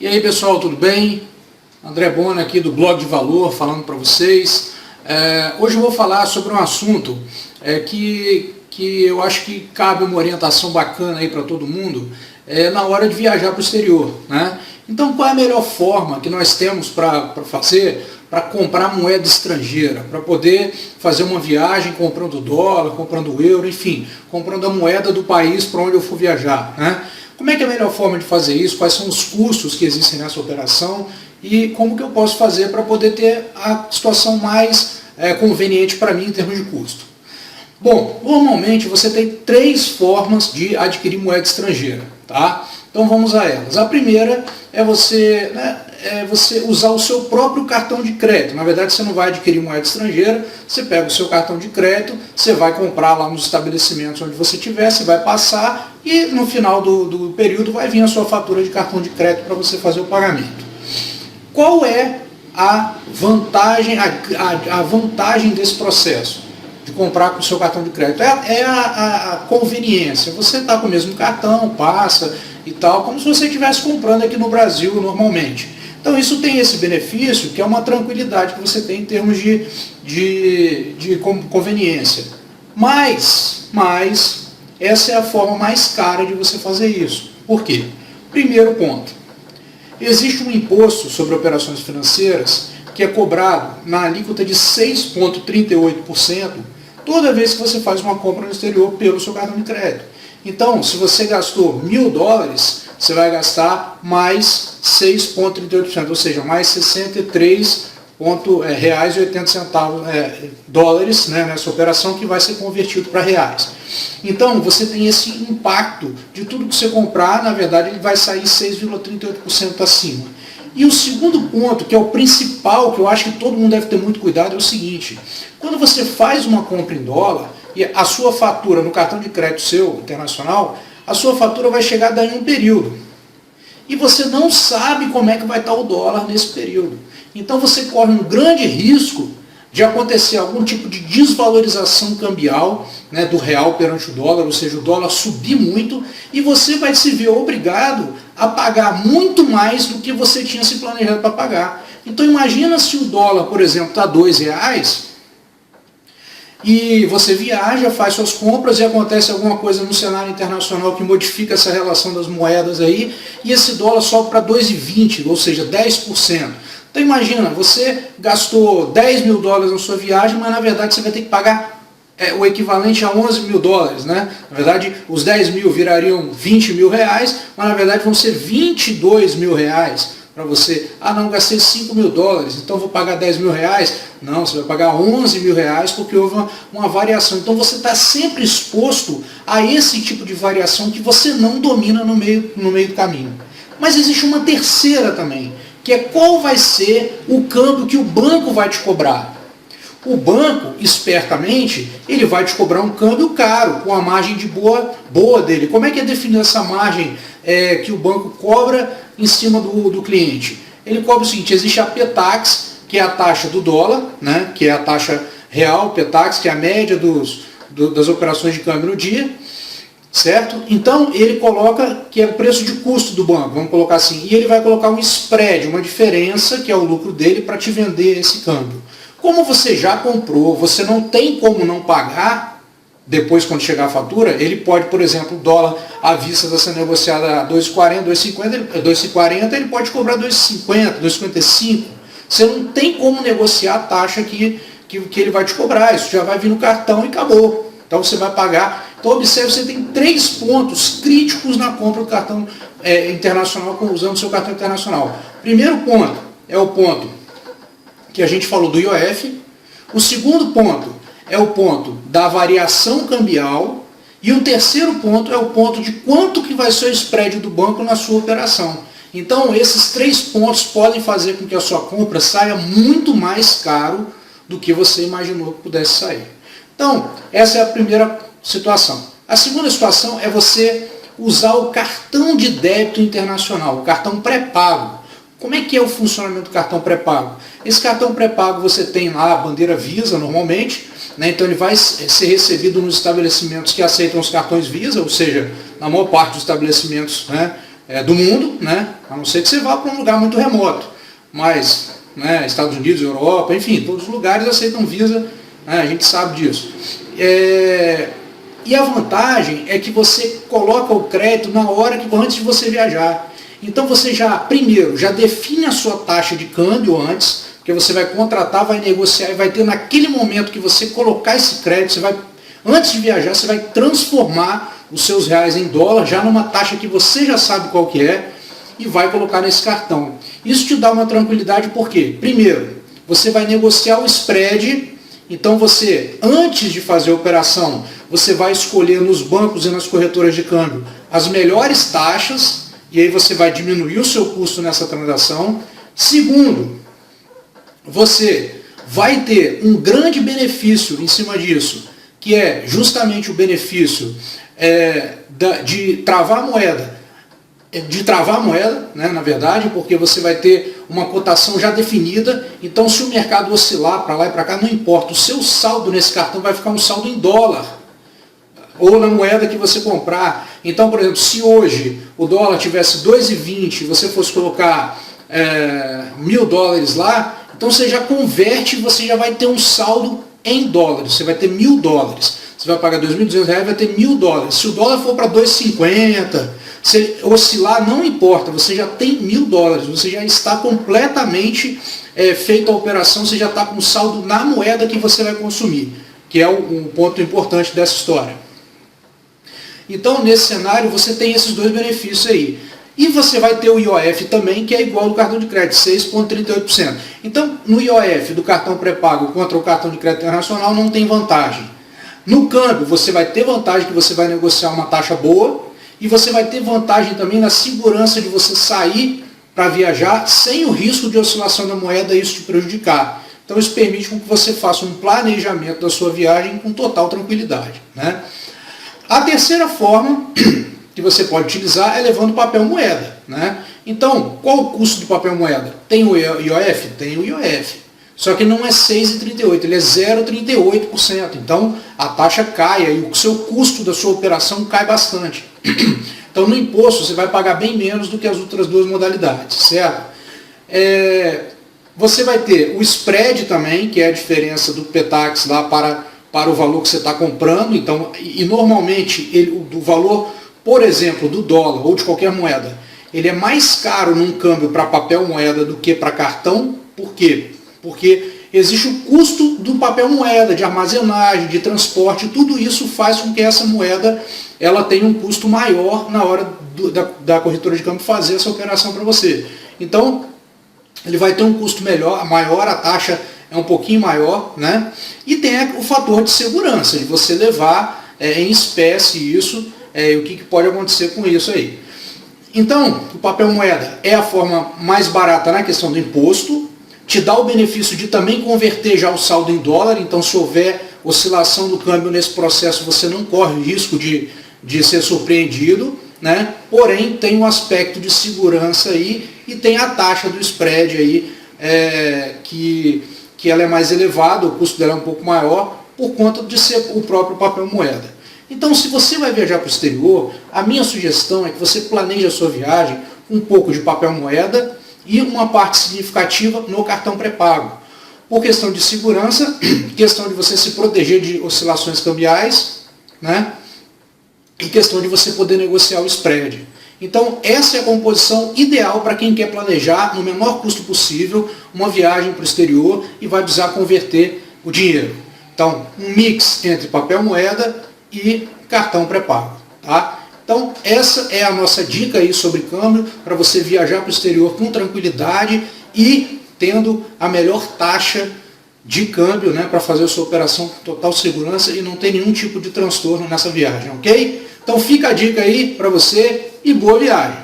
E aí pessoal, tudo bem? André Bona aqui do Blog de Valor falando para vocês. Hoje eu vou falar sobre um assunto que eu acho que cabe uma orientação bacana aí para todo mundo na hora de viajar para o exterior, né? Então qual é a melhor forma que nós temos para comprar moeda estrangeira, para poder fazer uma viagem comprando dólar, comprando euro, enfim, comprando a moeda do país para onde eu for viajar, né? Como é que é a melhor forma de fazer isso? Quais são os custos que existem nessa operação? E como que eu posso fazer para poder ter a situação mais conveniente para mim em termos de custo? Bom, normalmente você tem três formas de adquirir moeda estrangeira, tá? Então vamos a elas. A primeira é você usar o seu próprio cartão de crédito. Na verdade, você não vai adquirir moeda estrangeira, você pega o seu cartão de crédito, você vai comprar lá nos estabelecimentos onde você estiver, você vai passar e no final do período vai vir a sua fatura de cartão de crédito para você fazer o pagamento. Qual é a vantagem desse processo de comprar com o seu cartão de crédito? É a conveniência. Você está com o mesmo cartão, passa e tal, como se você estivesse comprando aqui no Brasil normalmente. Então isso tem esse benefício, que é uma tranquilidade que você tem em termos de conveniência. Mas essa é a forma mais cara de você fazer isso. Por quê? Primeiro ponto. Existe um imposto sobre operações financeiras que é cobrado na alíquota de 6,38% toda vez que você faz uma compra no exterior pelo seu cartão de crédito. Então, se você gastou $1.000, você vai gastar mais 6,38%, ou seja, mais R$63,80 dólares, né, nessa operação, que vai ser convertido para reais. Então, você tem esse impacto de tudo que você comprar, na verdade, ele vai sair 6,38% acima. E o segundo ponto, que é o principal, que eu acho que todo mundo deve ter muito cuidado, é o seguinte: quando você faz uma compra em dólar, e a sua fatura no cartão de crédito seu, internacional, a sua fatura vai chegar daí um período. E você não sabe como é que vai estar o dólar nesse período. Então você corre um grande risco de acontecer algum tipo de desvalorização cambial, né, do real perante o dólar, ou seja, o dólar subir muito, e você vai se ver obrigado a pagar muito mais do que você tinha se planejado para pagar. Então imagina se o dólar, por exemplo, está R$2, e você viaja, faz suas compras e acontece alguma coisa no cenário internacional que modifica essa relação das moedas aí, e esse dólar sobe para 2,20, ou seja, 10%. Então imagina, você gastou $10.000 na sua viagem, mas na verdade você vai ter que pagar o equivalente a $11.000, né? Na verdade, os 10 mil virariam R$20.000, mas na verdade vão ser R$22.000 para você. Ah, não, gastei $5.000, então vou pagar R$10.000? Não, você vai pagar R$11.000 porque houve uma variação. Então você está sempre exposto a esse tipo de variação que você não domina no meio do caminho. Mas existe uma terceira também, que é qual vai ser o câmbio que o banco vai te cobrar. O banco, espertamente, ele vai te cobrar um câmbio caro, com a margem de boa dele. Como é que é definida essa margem que o banco cobra em cima do cliente? Ele cobra o seguinte: existe a P-Tax, que é a taxa do dólar, né, que é a taxa real, P-Tax, que é a média das operações de câmbio no dia, certo? Então ele coloca que é o preço de custo do banco, vamos colocar assim, e ele vai colocar um spread, uma diferença, que é o lucro dele, para te vender esse câmbio. Como você já comprou, você não tem como não pagar depois quando chegar a fatura. Ele pode, por exemplo, o dólar à vista está sendo negociado a 2,40, 2,40, ele pode cobrar 2,50, 2,55. Você não tem como negociar a taxa que ele vai te cobrar, isso já vai vir no cartão e acabou. Então você vai pagar. Então observe, você tem três pontos críticos na compra do cartão internacional, usando o seu cartão internacional. Primeiro ponto é o ponto que a gente falou do IOF. O segundo ponto é o ponto da variação cambial. E o terceiro ponto é o ponto de quanto que vai ser o spread do banco na sua operação. Então esses três pontos podem fazer com que a sua compra saia muito mais caro do que você imaginou que pudesse sair. Então, essa é a primeira situação. A segunda situação é você usar o cartão de débito internacional, o cartão pré-pago. Como é que é o funcionamento do cartão pré-pago? Esse cartão pré-pago você tem lá a bandeira Visa normalmente, né? Então ele vai ser recebido nos estabelecimentos que aceitam os cartões Visa, ou seja, na maior parte dos estabelecimentos, né, do mundo, né? A não ser que você vá para um lugar muito remoto, mas né, Estados Unidos, Europa, enfim, todos os lugares aceitam Visa, né, a gente sabe disso. E a vantagem é que você coloca o crédito na hora que antes de você viajar. Então você primeiro, já define a sua taxa de câmbio antes, porque você vai contratar, vai negociar e vai ter naquele momento que você colocar esse crédito, você vai, antes de viajar, você vai transformar os seus reais em dólar, já numa taxa que você já sabe qual que é, e vai colocar nesse cartão. Isso te dá uma tranquilidade, por quê? Primeiro, você vai negociar o spread, então você, antes de fazer a operação, você vai escolher nos bancos e nas corretoras de câmbio as melhores taxas, e aí você vai diminuir o seu custo nessa transação. Segundo, você vai ter um grande benefício em cima disso, que é justamente o benefício de travar a moeda, né, na verdade, porque você vai ter uma cotação já definida, então se o mercado oscilar para lá e para cá, não importa, o seu saldo nesse cartão vai ficar um saldo em dólar, ou na moeda que você comprar. Então, por exemplo, se hoje o dólar tivesse 2,20 e você fosse colocar $1.000 lá, então você já converte e você já vai ter um saldo em dólares, você vai ter $1.000. Você vai pagar R$2.200, vai ter $1.000. Se o dólar for para 2,50, se oscilar, não importa, você já tem $1.000, você já está completamente feita a operação, você já está com saldo na moeda que você vai consumir, que é um ponto importante dessa história. Então, nesse cenário, você tem esses dois benefícios aí. E você vai ter o IOF também, que é igual ao do cartão de crédito, 6,38%. Então, no IOF do cartão pré-pago contra o cartão de crédito internacional, não tem vantagem. No câmbio, você vai ter vantagem que você vai negociar uma taxa boa, e você vai ter vantagem também na segurança de você sair para viajar sem o risco de oscilação da moeda e isso te prejudicar. Então, isso permite que você faça um planejamento da sua viagem com total tranquilidade, né? A terceira forma que você pode utilizar é levando papel moeda, né? Então, qual o custo do papel moeda? Tem o IOF? Tem o IOF. Só que não é 6,38, ele é 0,38%. Então, a taxa cai e o seu custo da sua operação cai bastante. Então, no imposto, você vai pagar bem menos do que as outras duas modalidades, certo? Você vai ter o spread também, que é a diferença do PETAX lá para o valor que você está comprando. Então, e normalmente, o valor, por exemplo, do dólar ou de qualquer moeda, ele é mais caro num câmbio para papel moeda do que para cartão. Por quê? Porque existe o custo do papel moeda, de armazenagem, de transporte, tudo isso faz com que essa moeda ela tenha um custo maior na hora da corretora de câmbio fazer essa operação para você. Então, ele vai ter um custo maior, a taxa é um pouquinho maior, né? E tem o fator de segurança, de você levar em espécie isso, o que pode acontecer com isso aí. Então, o papel moeda é a forma mais barata na questão do imposto, te dá o benefício de também converter já o saldo em dólar, então se houver oscilação do câmbio nesse processo, você não corre o risco de ser surpreendido, né? Porém, tem um aspecto de segurança aí e tem a taxa do spread aí, que ela é mais elevada, o custo dela é um pouco maior, por conta de ser o próprio papel moeda. Então, se você vai viajar para o exterior, a minha sugestão é que você planeje a sua viagem com um pouco de papel moeda e uma parte significativa no cartão pré-pago. Por questão de segurança, questão de você se proteger de oscilações cambiais, né? E questão de você poder negociar o spread. Então, essa é a composição ideal para quem quer planejar, no menor custo possível, uma viagem para o exterior e vai precisar converter o dinheiro. Então, um mix entre papel moeda e cartão pré-pago, tá? Então, essa é a nossa dica aí sobre câmbio, para você viajar para o exterior com tranquilidade e tendo a melhor taxa de câmbio, né, para fazer a sua operação com total segurança e não ter nenhum tipo de transtorno nessa viagem, ok? Então fica a dica aí para você e boa viagem!